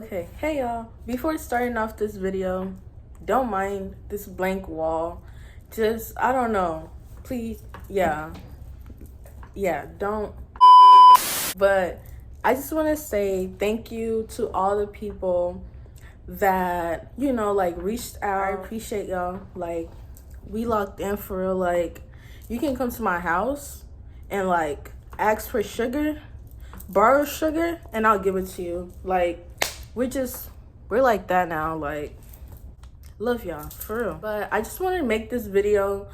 Okay, hey y'all. Before starting off this video, don't mind this blank wall. Just, I don't know. Please, yeah, don't. But I just want to say thank you to all the people that, like reached out. I appreciate y'all. Like, we locked in for real. Like, you can come to my house and like ask for sugar, borrow sugar, and I'll give it to you. Like, we're like that now. Like, love y'all for real. But I just wanted to make this video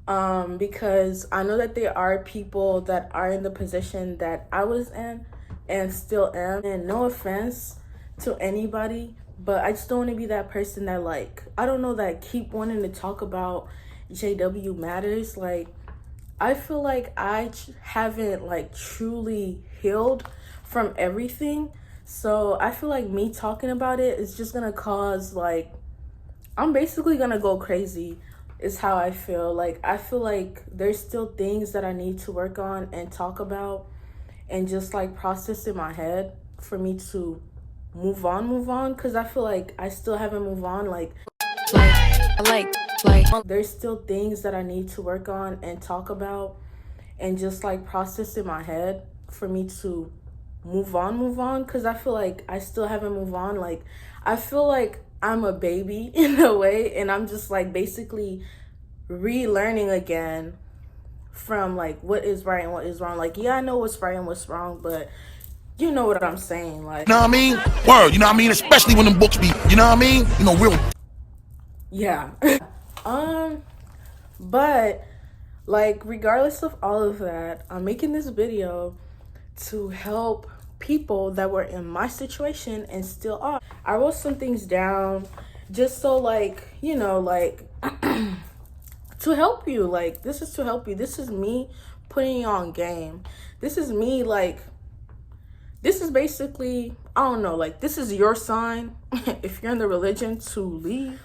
because I know that there are people that are in the position that I was in and still am. And no offense to anybody, but I just don't want to be that person that, like, I don't know, that keep wanting to talk about JW matters. Like, I feel like I haven't like truly healed from everything. So I feel like me talking about it is just gonna cause, like, I'm basically gonna go crazy is how I feel. Like, I feel like there's still things that I need to work on and talk about and just like process in my head for me to move on, because I feel like I still haven't moved on. Like there's still things that I need to work on and talk about and just like process in my head for me to move on, because I feel like I still haven't moved on. Like, I feel like I'm a baby in a way, and I'm just like basically relearning again from like what is right and what is wrong. Like, yeah, I know what's right and what's wrong, but you know what I'm saying. Like, you know what I mean? Word, you know what I mean? Especially when them books be, you know what I mean? You know, real. Yeah. But like, regardless of all of that, I'm making this video to help people that were in my situation and still are. I wrote some things down just so, like, like to help you. Like, this is to help you. This is me putting you on game. This is me, like, this is basically, I don't know, like, this is your sign if you're in the religion to leave.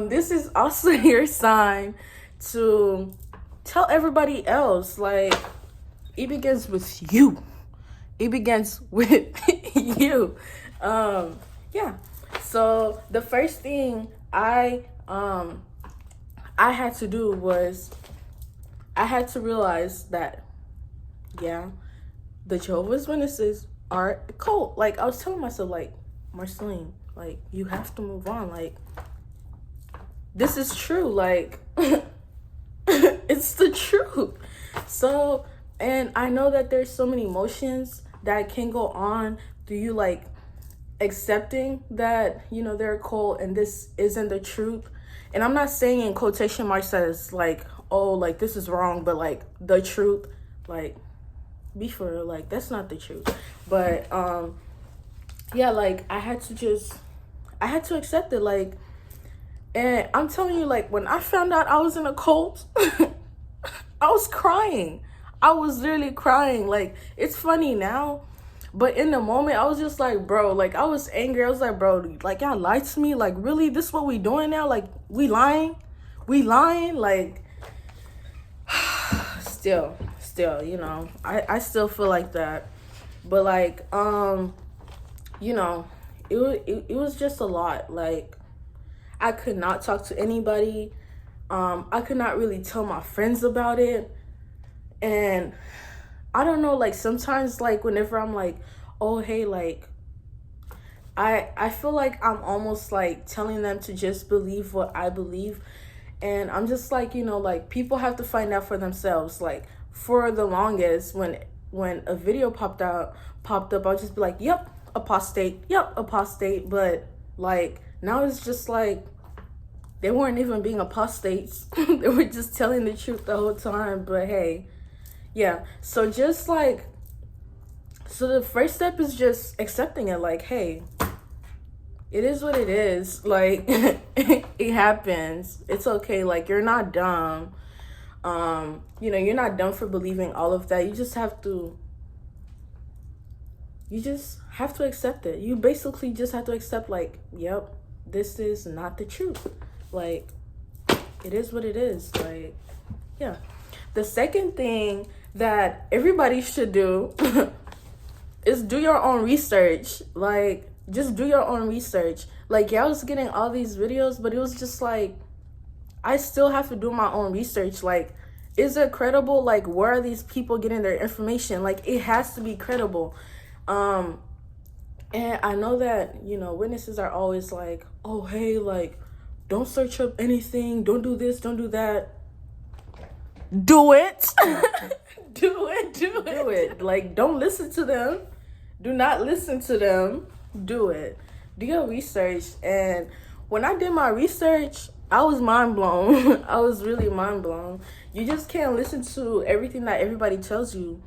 This is also your sign to tell everybody else. Like, it begins with you. It begins with you. Yeah. So the first thing I had to do was I had to realize that, yeah, the Jehovah's Witnesses are a cult. Like, I was telling myself, like, Marceline, like, you have to move on. Like, this is true. Like, it's the truth. So, and I know that there's so many emotions that can go on through you, like, accepting that, they're a cult and this isn't the truth. And I'm not saying in quotation marks says, like, oh, like, this is wrong, but, like, the truth, like, be for real, like, that's not the truth. But, yeah, like, I had to accept it, like, and I'm telling you, like, when I found out I was in a cult, I was crying. I was literally crying. Like, it's funny now, but in the moment, I was just like, bro, like, I was angry. I was like, bro, like, y'all lied to me. Like, really? This is what we doing now? Like, we lying? Like, still, I still feel like that. But, like, it was just a lot. Like, I could not talk to anybody. I could not really tell my friends about it. And I don't know, like, sometimes, like, whenever I'm like, oh, hey, like, I feel like I'm almost like telling them to just believe what I believe. And I'm just like, like, people have to find out for themselves. Like, for the longest, when a video popped up, I'll just be like, yep, apostate. But, like, now it's just like, they weren't even being apostates. They were just telling the truth the whole time. But hey, yeah. So just like, so the first step is just accepting it. Like, hey, it is what it is. Like, it happens. It's okay. Like, you're not dumb. You're not dumb for believing all of that. You just have to accept it. You basically just have to accept, like, yep, this is not the truth. Like, it is what it is. Like, yeah. The second thing that everybody should do is do your own research. Like, Just do your own research. Like, yeah, I was getting all these videos, but it was just like, I still have to do my own research. Like, is it credible? Like, where are these people getting their information? Like, it has to be credible. And I know that, witnesses are always like, oh, hey, like, don't search up anything. Don't do this. Don't do that. Do it. Do it. Like, don't listen to them. Do not listen to them. Do it. Do your research. And when I did my research, I was mind blown. I was really mind blown. You just can't listen to everything that everybody tells you.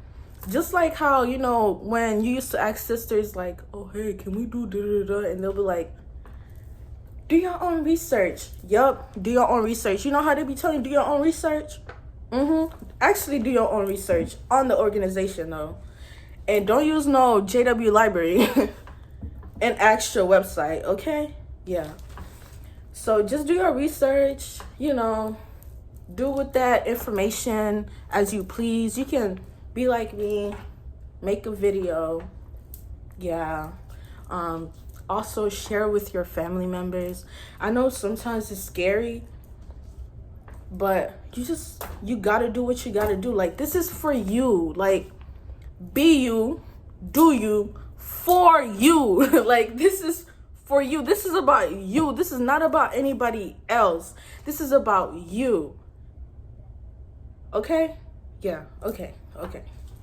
Just like how, when you used to ask sisters, like, oh, hey, can we do da-da-da? And they'll be like, do your own research. Yup, do your own research. You know how they be telling you, do your own research? Actually, do your own research on the organization, though. And don't use no JW library and extra website, okay? Yeah. So just do your research, do with that information as you please. You can be like me, make a video. Yeah. Also share with your family members. I know sometimes it's scary, but you gotta do what you gotta do. Like, this is for you. Like, be you, do you, for you. Like, this is for you. This is about you. This is not about anybody else. This is about you. Okay? Yeah, okay.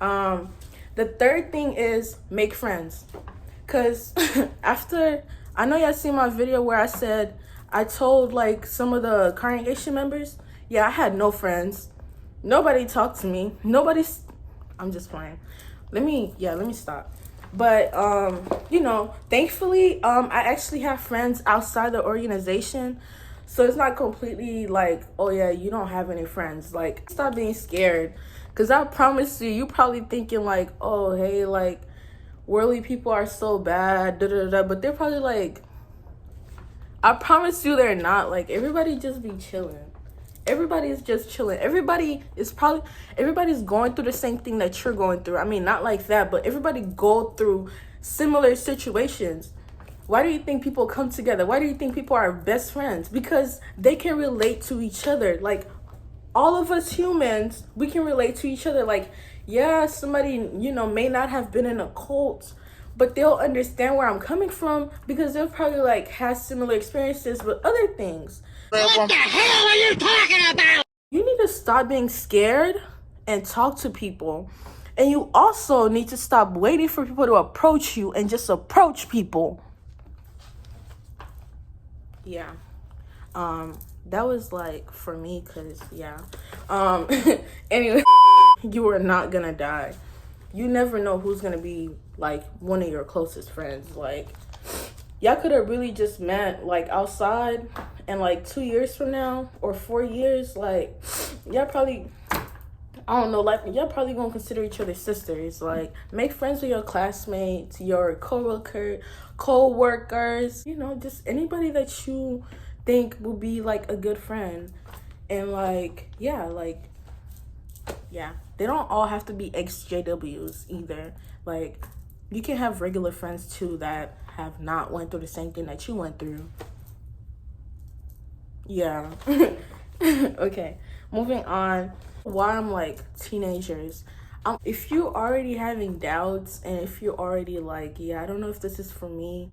The third thing is make friends. Cause after, I know y'all seen my video where I said, I told like some of the congregation members, yeah, I had no friends. Nobody talked to me. I'm just playing. Let me stop. But, thankfully, I actually have friends outside the organization. So it's not completely like, oh yeah, you don't have any friends. Like, stop being scared. Cause I promise you probably thinking like, oh, hey, like, worldly people are so bad, but they're probably like, I promise you they're not. Like, everybody just be chilling. Everybody is just chilling. Everybody's going through the same thing that you're going through. I mean, not like that, but everybody go through similar situations. Why do you think people come together? Why do you think people are best friends? Because they can relate to each other. Like, all of us humans, we can relate to each other. Like, yeah, somebody, may not have been in a cult, but they'll understand where I'm coming from because they'll probably like have similar experiences with other things. What the hell are you talking about? You need to stop being scared and talk to people. And you also need to stop waiting for people to approach you and just approach people. Yeah. That was like for me, cause yeah. Anyway, you are not gonna die. You never know who's gonna be like one of your closest friends. Like, y'all could have really just met like outside, and like 2 years from now or 4 years, like, y'all probably, I don't know, like, y'all probably gonna consider each other sisters. Like, make friends with your classmates, your co-workers, just anybody that you think will be like a good friend. And like, yeah, they don't all have to be exjws either. Like, you can have regular friends too that have not went through the same thing that you went through. Yeah. Okay, moving on. Why I'm like teenagers, if you already having doubts and if you're already like, yeah, I don't know if this is for me,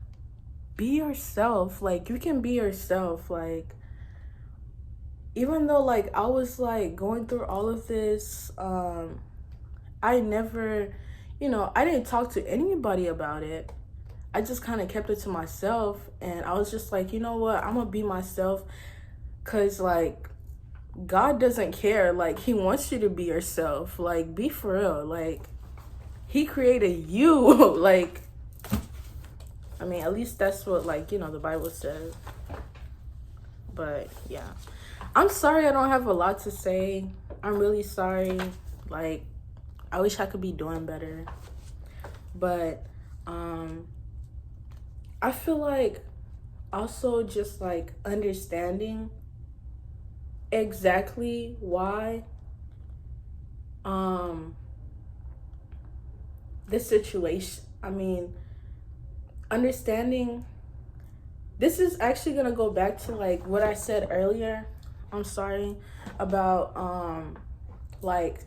be yourself. Like, you can be yourself. Like, even though like I was like going through all of this, I never, I didn't talk to anybody about it. I just kind of kept it to myself, and I was just like, you know what, I'm gonna be myself, because like God doesn't care. Like, he wants you to be yourself. Like, be for real. Like, he created you. Like, I mean, at least that's what, like, the Bible says. But yeah, I'm sorry I don't have a lot to say. I'm really sorry. Like, I wish I could be doing better. But I feel like also just like understanding exactly why this situation, I mean, understanding, this is actually gonna go back to like what I said earlier, I'm sorry, about like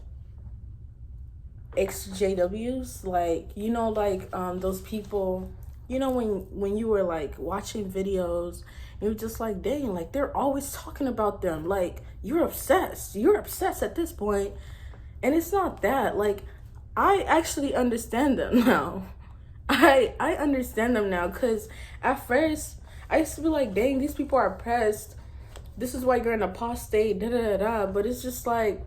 exjws, like, you know, like those people, you know, when you were like watching videos, you're just like, dang, like they're always talking about them, like you're obsessed at this point. And it's not that, like, I actually understand them now. I understand them now, because at first I used to be like, dang, these people are oppressed, this is why you're in apostate, da da da da. But it's just like,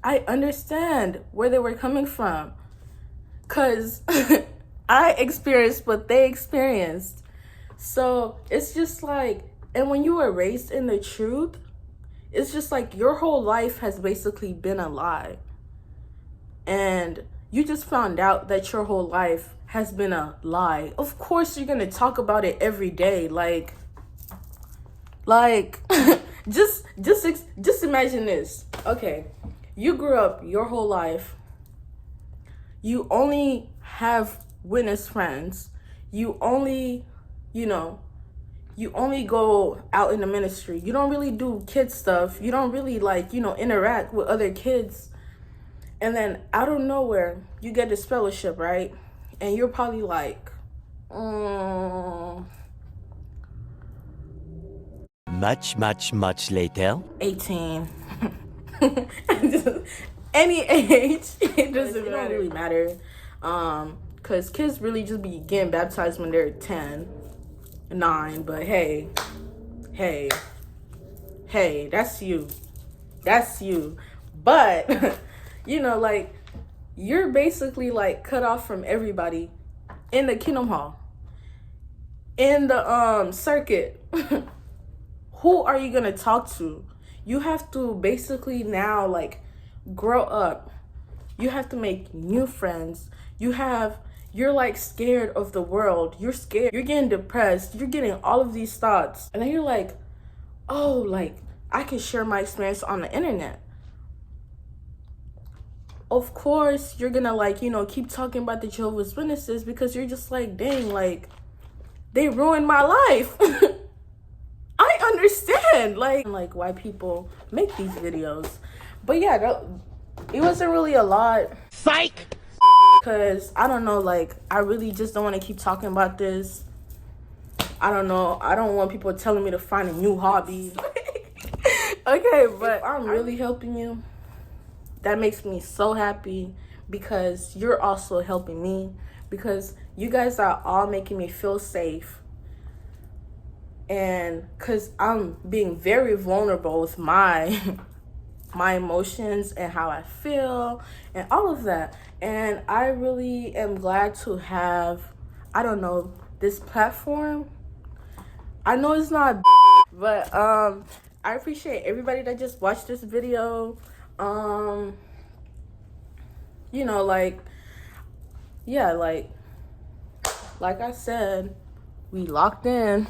I understand where they were coming from, because I experienced what they experienced. So it's just like, and when you were raised in the truth, it's just like your whole life has basically been a lie. And you just found out that your whole life has been a lie. Of course you're gonna talk about it every day. Like just imagine this. Okay, you grew up your whole life, you only have witness friends, you only, you know, you only go out in the ministry, you don't really do kid stuff, you don't really, like, you know, interact with other kids. And then out of nowhere you get this fellowship, right? And you're probably like, Much later. 18. Any age, it doesn't matter. It don't really matter, because kids really just be getting baptized when they're 10, 9. But hey, that's you, but you know, like, you're basically like cut off from everybody in the Kingdom Hall, in the circuit. Who are you gonna talk to? You have to basically now, like, grow up. You have to make new friends. You're like scared of the world. You're scared. You're getting depressed. You're getting all of these thoughts. And then you're like, oh, like, I can share my experience on the internet. Of course, you're gonna, like, you know, keep talking about the Jehovah's Witnesses, because you're just like, dang, like, they ruined my life. I understand, like why people make these videos. But yeah, it wasn't really a lot. Psych! Because, I don't know, like, I really just don't want to keep talking about this. I don't know. I don't want people telling me to find a new hobby. Okay, but I'm really helping you. That makes me so happy, because you're also helping me, because you guys are all making me feel safe. And because I'm being very vulnerable with my emotions and how I feel and all of that. And I really am glad to have, I don't know, this platform. I know it's not, but I appreciate everybody that just watched this video. You know, like, yeah, like I said, we locked in.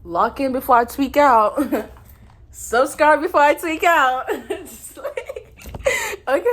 Lock in before I tweak out. Subscribe before I tweak out. Okay.